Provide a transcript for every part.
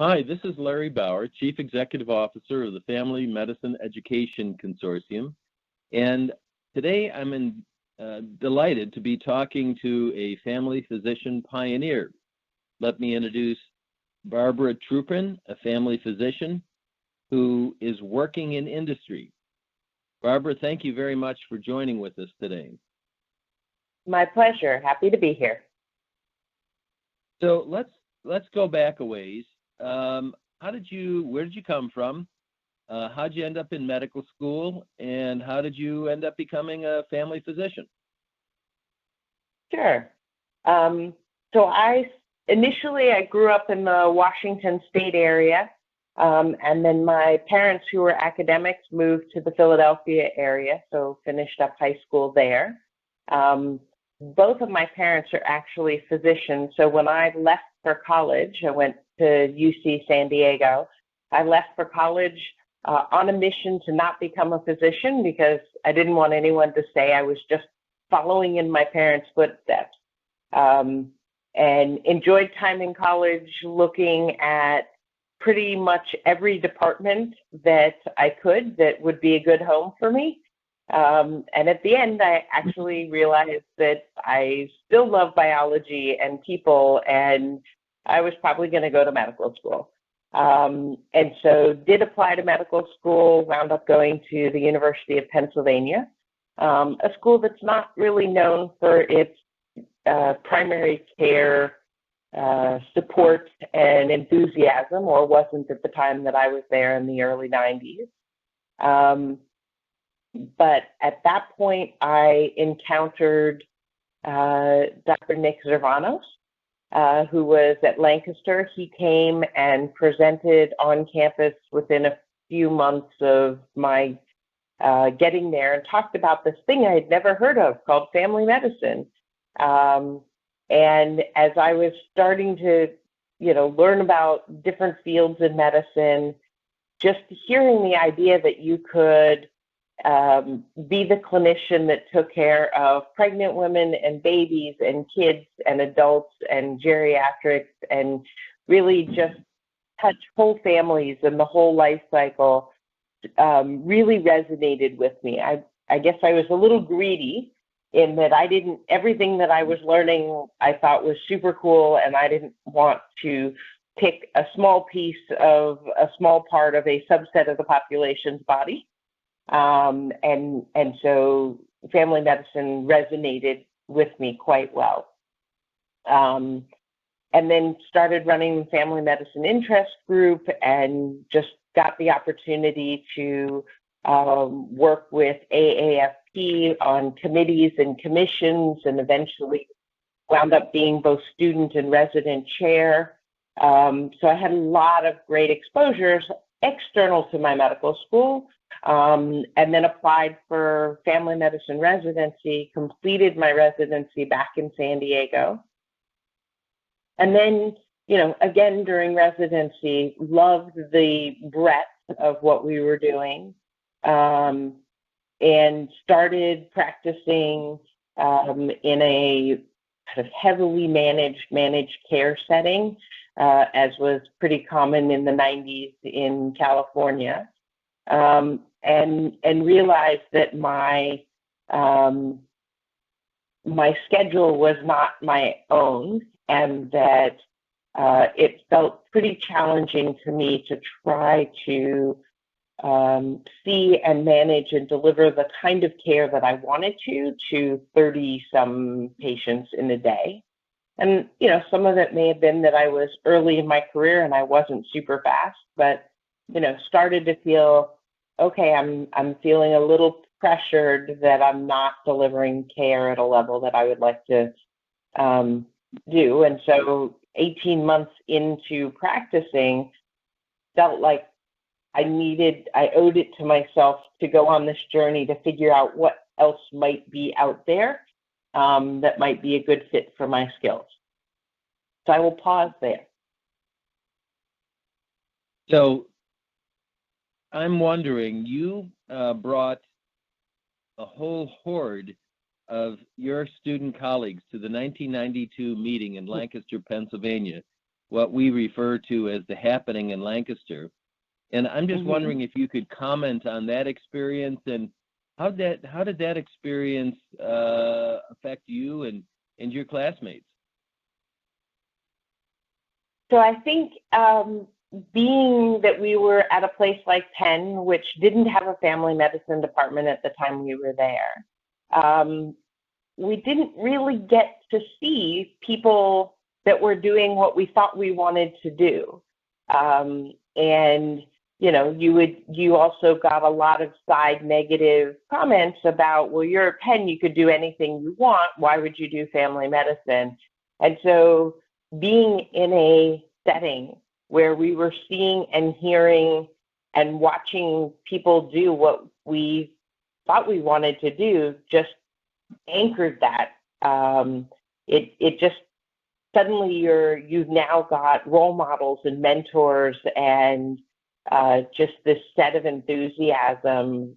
Hi, this is Larry Bauer, Chief Executive Officer of the Family Medicine Education Consortium. And today I'm delighted to be talking to a family physician pioneer. Let me introduce Barbara Troupin, a family physician who is working in industry. Barbara, thank you very much for joining with us today. My pleasure. Happy to be here. So let's go back a ways. Where did you come from? How did you end up in medical school? And how did you end up becoming a family physician? Sure. So initially I grew up in the Washington State area. And then my parents, who were academics, moved to the Philadelphia area, so finished up high school there. Both of my parents are actually physicians, so when I left for college, I went to UC San Diego. I left for college on a mission to not become a physician because I didn't want anyone to say I was just following in my parents' footsteps. And enjoyed time in college looking at pretty much every department that I could that would be a good home for me. And at the end, I actually realized that I still love biology and people, and I was probably going to go to medical school. And so did apply to medical school, wound up going to the University of Pennsylvania, a school that's not really known for its primary care support and enthusiasm, or wasn't at the time that I was there in the early 90s. But at that point, I encountered Dr. Nick Zervanos, who was at Lancaster. He came and presented on campus within a few months of my getting there and talked about this thing I had never heard of called family medicine. And as I was starting to, learn about different fields in medicine, just hearing the idea that you could be the clinician that took care of pregnant women and babies and kids and adults and geriatrics and really just touch whole families and the whole life cycle really resonated with me. I guess I was a little greedy in that everything that I was learning I thought was super cool, and I didn't want to pick a small piece of a small part of a subset of the population's body. And so family medicine resonated with me quite well. And then started running the family medicine interest group and just got the opportunity to work with AAFP on committees and commissions, and eventually wound up being both student and resident chair. So I had a lot of great exposures external to my medical school, and then applied for family medicine residency, completed my residency back in San Diego. And then, again, during residency, loved the breadth of what we were doing, and started practicing in a kind of heavily managed care setting, as was pretty common in the 90s in California, and realized that my schedule was not my own, and that it felt pretty challenging to me to try to see and manage and deliver the kind of care that I wanted to 30-some patients in a day. And, some of it may have been that I was early in my career and I wasn't super fast, but, started to feel, okay, I'm feeling a little pressured that I'm not delivering care at a level that I would like to do. And so 18 months into practicing, felt like I owed it to myself to go on this journey to figure out what else might be out there that might be a good fit for my skills. So I will pause there. So I'm wondering, you brought a whole horde of your student colleagues to the 1992 meeting in Lancaster, Pennsylvania, what we refer to as the happening in Lancaster. And I'm just wondering if you could comment on that experience and how did that experience affect you and your classmates? So I think being that we were at a place like Penn, which didn't have a family medicine department at the time we were there, we didn't really get to see people that were doing what we thought we wanted to do. And you also got a lot of side negative comments about, well, you're at Penn, you could do anything you want. Why would you do family medicine? And so being in a setting where we were seeing and hearing and watching people do what we thought we wanted to do just anchored that. It just suddenly you've now got role models and mentors and just this set of enthusiasm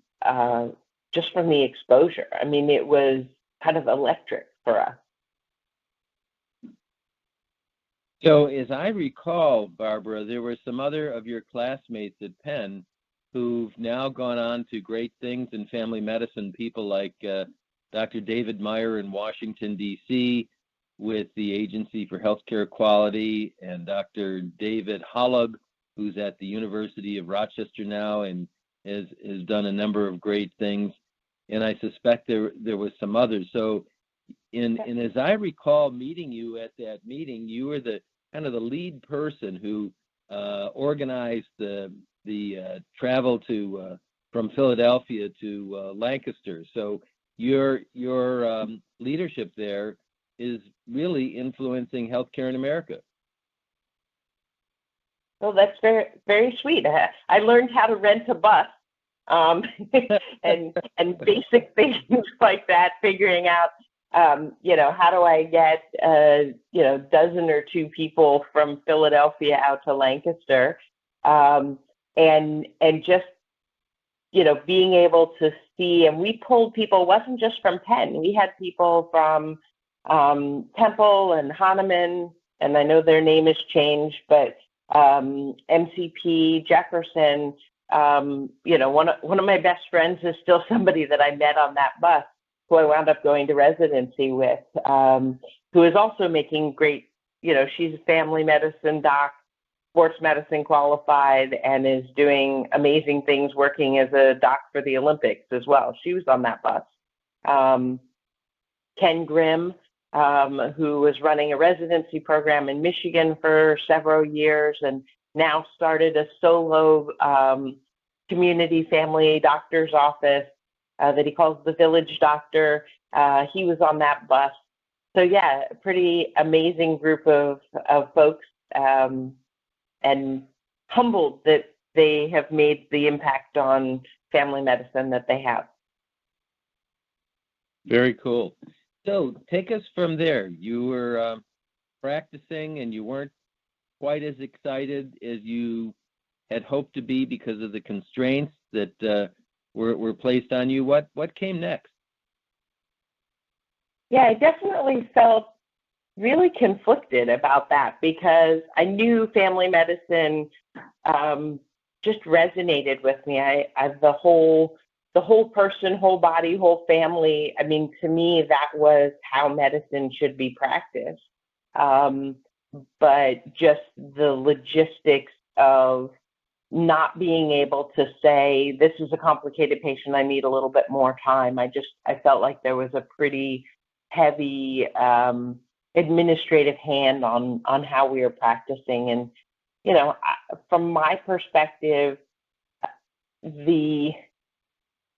just from the exposure. I mean, it was kind of electric for us. So as I recall, Barbara, there were some other of your classmates at Penn who've now gone on to great things in family medicine, people like Dr. David Meyer in Washington, D.C., with the Agency for Healthcare Quality, and Dr. David Holub, who's at the University of Rochester now and has done a number of great things. And I suspect there was some others. So and as I recall meeting you at that meeting, you were the kind of the lead person who organized the travel to from Philadelphia to Lancaster. So your leadership there is really influencing healthcare in America. Well, that's very, very sweet. I learned how to rent a bus and basic things like that, figuring out, how do I get, dozen or two people from Philadelphia out to Lancaster, and just, being able to see, and we pulled people, wasn't just from Penn, we had people from Temple and Hahnemann, and I know their name has changed, but MCP, Jefferson, one of my best friends is still somebody that I met on that bus, who I wound up going to residency with, who is also making great, she's a family medicine doc, sports medicine qualified, and is doing amazing things working as a doc for the Olympics as well. She was on that bus. Ken Grimm, who was running a residency program in Michigan for several years and now started a solo community family doctor's office that he calls the Village Doctor. He was on that bus. So yeah, a pretty amazing group of folks, and humbled that they have made the impact on family medicine that they have. Very cool. So take us from there. You were practicing and you weren't quite as excited as you had hoped to be because of the constraints that were placed on you. What came next? Yeah, I definitely felt really conflicted about that because I knew family medicine just resonated with me. I the whole person, whole body, whole family. I mean, to me, that was how medicine should be practiced. But just the logistics of not being able to say, this is a complicated patient, I need a little bit more time. I felt like there was a pretty heavy administrative hand on how we were practicing. And, from my perspective, the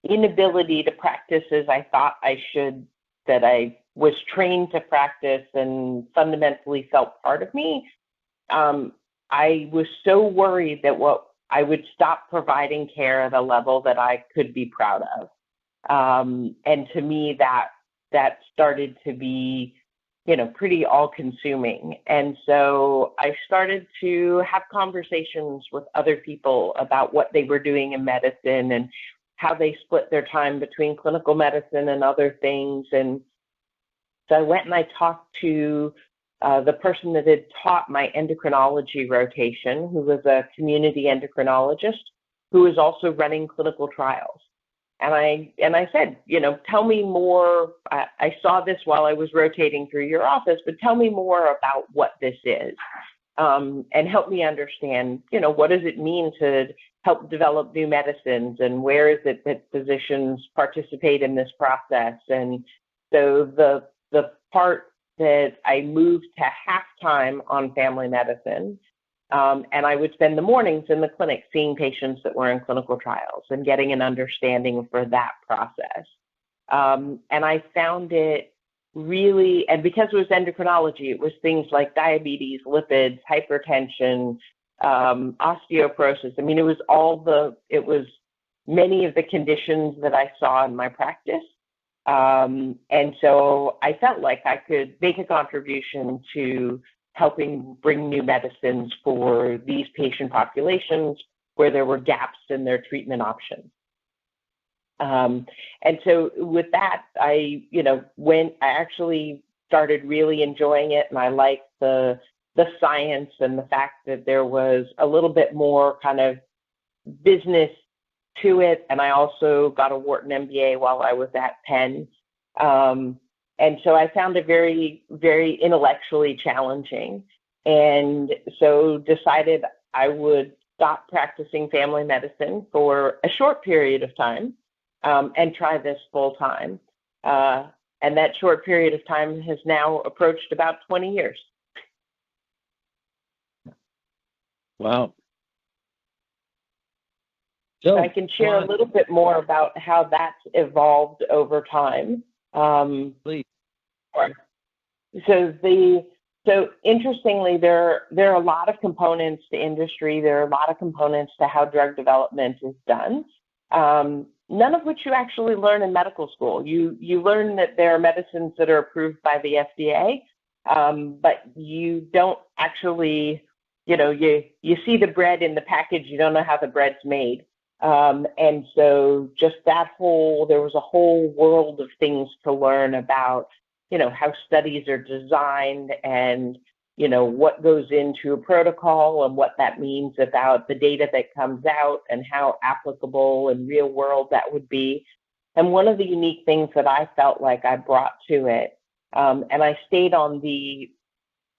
inability to practice as I thought I should, that I was trained to practice and fundamentally felt part of me, I was so worried that I would stop providing care at a level that I could be proud of. And to me, that started to be, pretty all-consuming. And so I started to have conversations with other people about what they were doing in medicine and how they split their time between clinical medicine and other things. And so I went and I talked to the person that had taught my endocrinology rotation, who was a community endocrinologist, who was also running clinical trials. And I said, tell me more. I saw this while I was rotating through your office, but tell me more about what this is, and help me understand, what does it mean to help develop new medicines, and where is it that physicians participate in this process? And so the part that I moved to half-time on family medicine, and I would spend the mornings in the clinic seeing patients that were in clinical trials and getting an understanding for that process. And I found it really, and because it was endocrinology, it was things like diabetes, lipids, hypertension, osteoporosis. I mean, it was many of the conditions that I saw in my practice. And so I felt like I could make a contribution to helping bring new medicines for these patient populations where there were gaps in their treatment options. And so with that, I actually started really enjoying it, and I liked the science and the fact that there was a little bit more kind of business to it. And I also got a Wharton MBA while I was at Penn. And so I found it very, very intellectually challenging, and so decided I would stop practicing family medicine for a short period of time, and try this full time. And that short period of time has now approached about 20 years. Wow. So I can share a little bit more about how that's evolved over time. Please. So interestingly, there are a lot of components to industry. There are a lot of components to how drug development is done. None of which you actually learn in medical school. You learn that there are medicines that are approved by the FDA, but you don't actually, you see the bread in the package, you don't know how the bread's made. And so just there was a whole world of things to learn about, how studies are designed, and, what goes into a protocol, and what that means about the data that comes out, and how applicable and real world that would be. And one of the unique things that I felt like I brought to it, and I stayed on the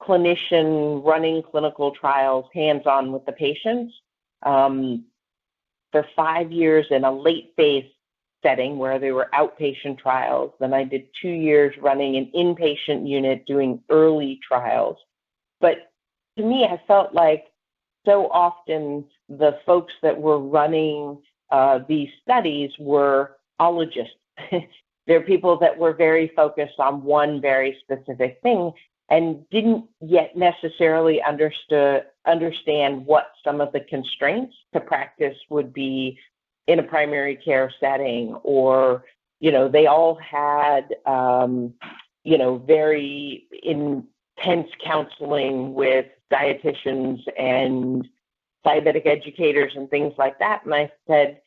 clinician running clinical trials hands-on with the patients, for 5 years in a late phase setting where they were outpatient trials. Then I did 2 years running an inpatient unit doing early trials. But to me, I felt like so often the folks that were running these studies were ologists. They're people that were very focused on one very specific thing and didn't yet necessarily understand what some of the constraints to practice would be in a primary care setting, or, they all had, very intense counseling with dietitians and diabetic educators and things like that. And I said,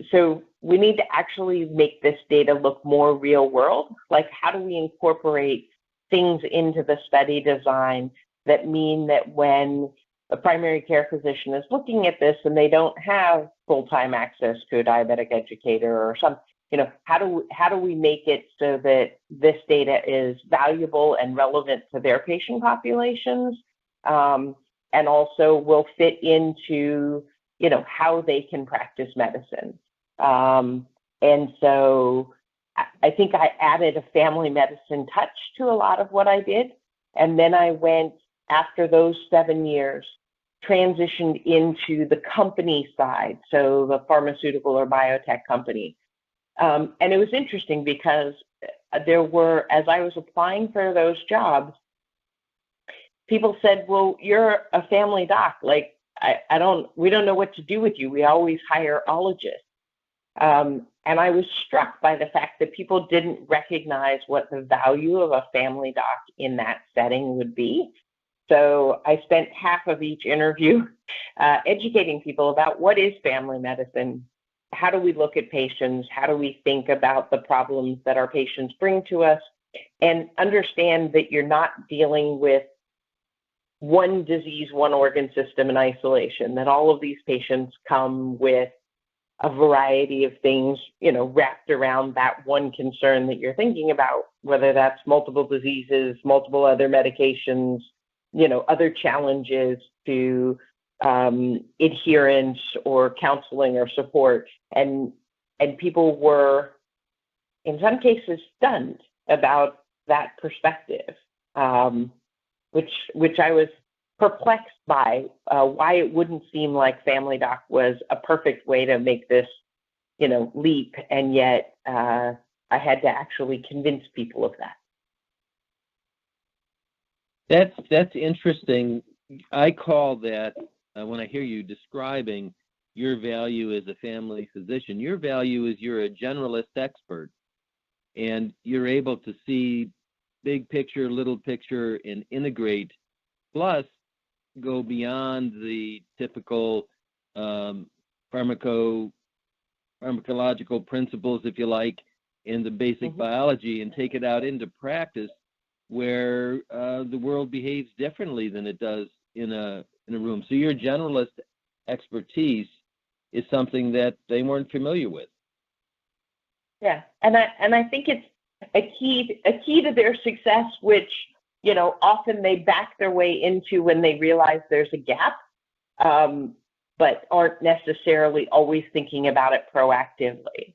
so we need to actually make this data look more real world. Like, how do we incorporate things into the study design that mean that when a primary care physician is looking at this and they don't have full-time access to a diabetic educator or something, how do we make it so that this data is valuable and relevant to their patient populations, and also will fit into, how they can practice medicine. And so I think I added a family medicine touch to a lot of what I did. And then I went, after those 7 years, transitioned into the company side, so the pharmaceutical or biotech company. And it was interesting because there were, as I was applying for those jobs, people said, well, you're a family doc. Like, we don't know what to do with you. We always hire ologists. And I was struck by the fact that people didn't recognize what the value of a family doc in that setting would be. So I spent half of each interview educating people about what is family medicine, how do we look at patients, how do we think about the problems that our patients bring to us, and understand that you're not dealing with one disease, one organ system in isolation, that all of these patients come with a variety of things, wrapped around that one concern that you're thinking about, whether that's multiple diseases, multiple other medications, other challenges to adherence or counseling or support. And people were, in some cases, stunned about that perspective, which I was perplexed by, why it wouldn't seem like Family Doc was a perfect way to make this, leap, and yet I had to actually convince people of that. That's interesting. I call that, when I hear you describing your value as a family physician, your value is you're a generalist expert, and you're able to see big picture, little picture, and integrate, plus go beyond the typical pharmacological principles, if you like, in the basic biology, and take it out into practice where the world behaves differently than it does in a room. So your generalist expertise is something that they weren't familiar with. Yeah, and I think it's a key to their success, which often they back their way into when they realize there's a gap, but aren't necessarily always thinking about it proactively.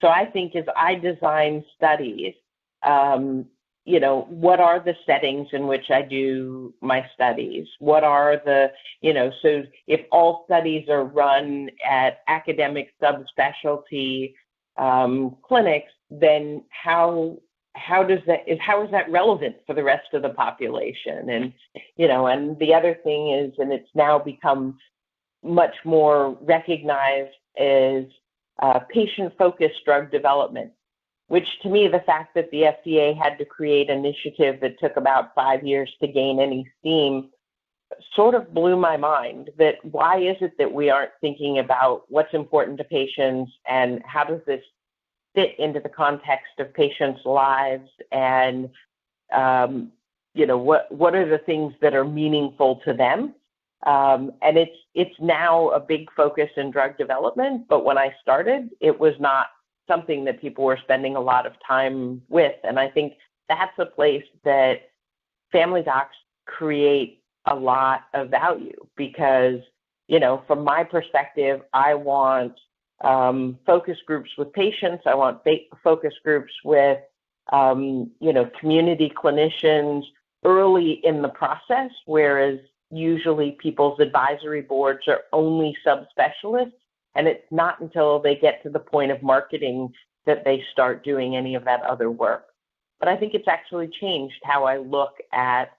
So I think as I design studies, what are the settings in which I do my studies? What are the, so if all studies are run at academic subspecialty clinics, then how is that relevant for the rest of the population? And, and the other thing is, and it's now become much more recognized, as patient-focused drug development, which to me, the fact that the FDA had to create an initiative that took about 5 years to gain any steam sort of blew my mind. That why is it that we aren't thinking about what's important to patients, and how does this fit into the context of patients' lives, and what are the things that are meaningful to them? And it's now a big focus in drug development, but when I started, it was not something that people were spending a lot of time with. And I think that's a place that family docs create a lot of value, because, from my perspective, I want focus groups with patients. I want focus groups with, community clinicians early in the process, whereas usually people's advisory boards are only subspecialists, and it's not until they get to the point of marketing that they start doing any of that other work. But I think it's actually changed how I look at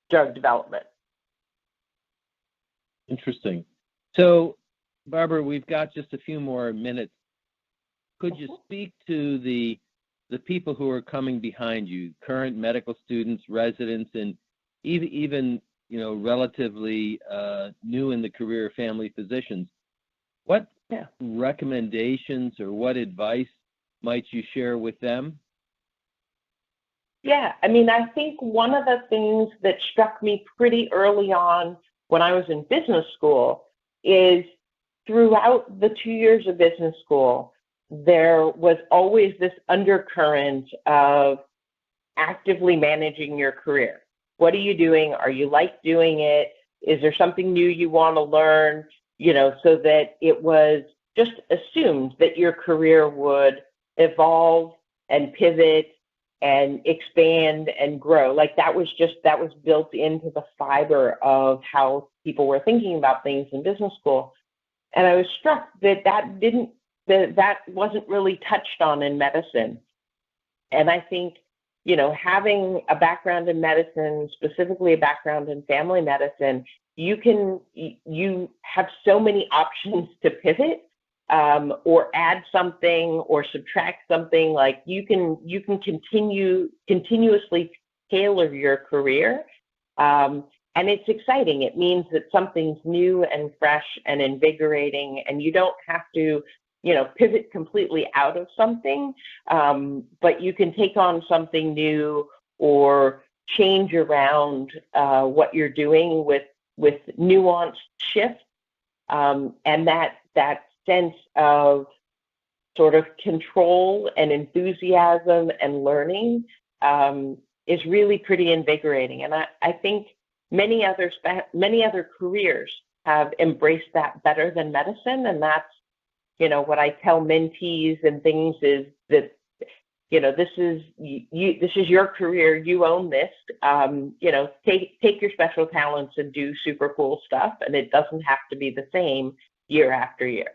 drug development. Interesting. So, Barbara, we've got just a few more minutes. Could you speak to the people who are coming behind you, current medical students, residents, and even relatively new in the career of family physicians? What recommendations or what advice might you share with them? Yeah, I think one of the things that struck me pretty early on when I was in business school is, throughout the 2 years of business school, there was always this undercurrent of actively managing your career. What are you doing? Are you doing it? Is there something new you want to learn? So that it was just assumed that your career would evolve and pivot and expand and grow. Like that was built into the fiber of how people were thinking about things in business school. And I was struck that that wasn't really touched on in medicine. And I think, having a background in medicine, specifically a background in family medicine, you have so many options to pivot, or add something or subtract something. Like you can continuously tailor your career. And it's exciting. It means that something's new and fresh and invigorating, and you don't have to, pivot completely out of something, but you can take on something new or change around what you're doing with nuanced shifts, and that sense of sort of control and enthusiasm and learning is really pretty invigorating. And I think many other careers have embraced that better than medicine, and that's what I tell mentees and things is that this is your career, you own this. Take your special talents and do super cool stuff, and it doesn't have to be the same year after year.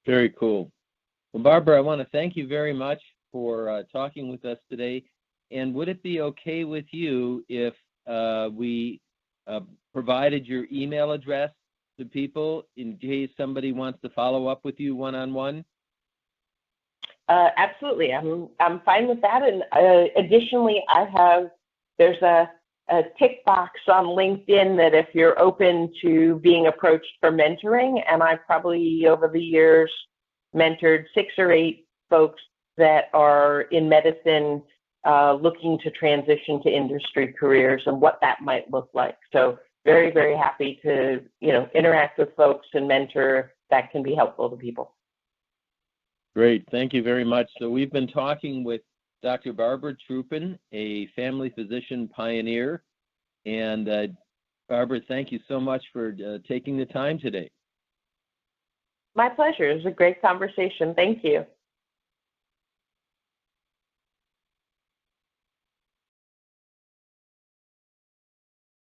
Very cool. Well, Barbara, I want to thank you very much for talking with us today. And would it be okay with you if we provided your email address to people in case somebody wants to follow up with you one-on-one? Absolutely. I'm fine with that. And additionally, there's a tick box on LinkedIn that if you're open to being approached for mentoring, and I've probably over the years mentored 6 or 8 folks that are in medicine looking to transition to industry careers and what that might look like. So very, very happy to interact with folks and mentor that can be helpful to people. Great. Thank you very much. So we've been talking with Dr. Barbara Troupin, a family physician pioneer. And Barbara, thank you so much for taking the time today. My pleasure. It was a great conversation. Thank you.